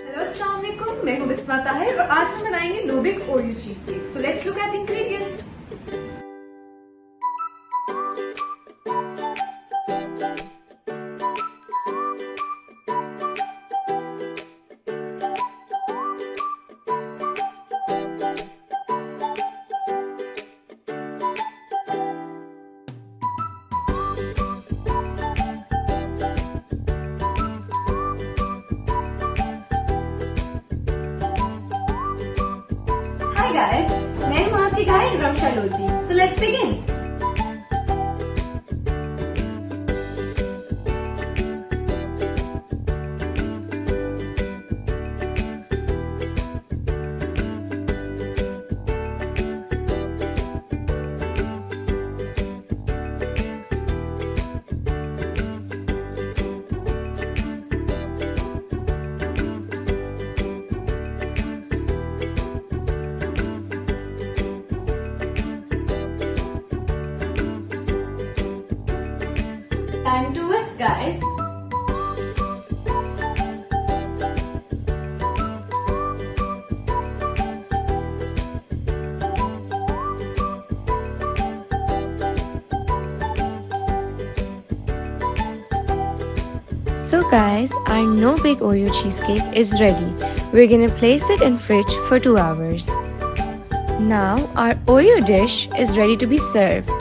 Hello अस्सलाम वालेकुम, मैं हूँ बिस्मा ताहिर और आज हम बनाएंगे no bake Oreo cheesecake. So let's look at the ingredients. Hi guys, मैं हूँ आपकी guide Ramsha Lodhi. So let's begin. Time to whisk, guys. So guys, our no bake Oreo cheesecake is ready. We're gonna place it in fridge for 2 hours. Now our Oreo dish is ready to be served.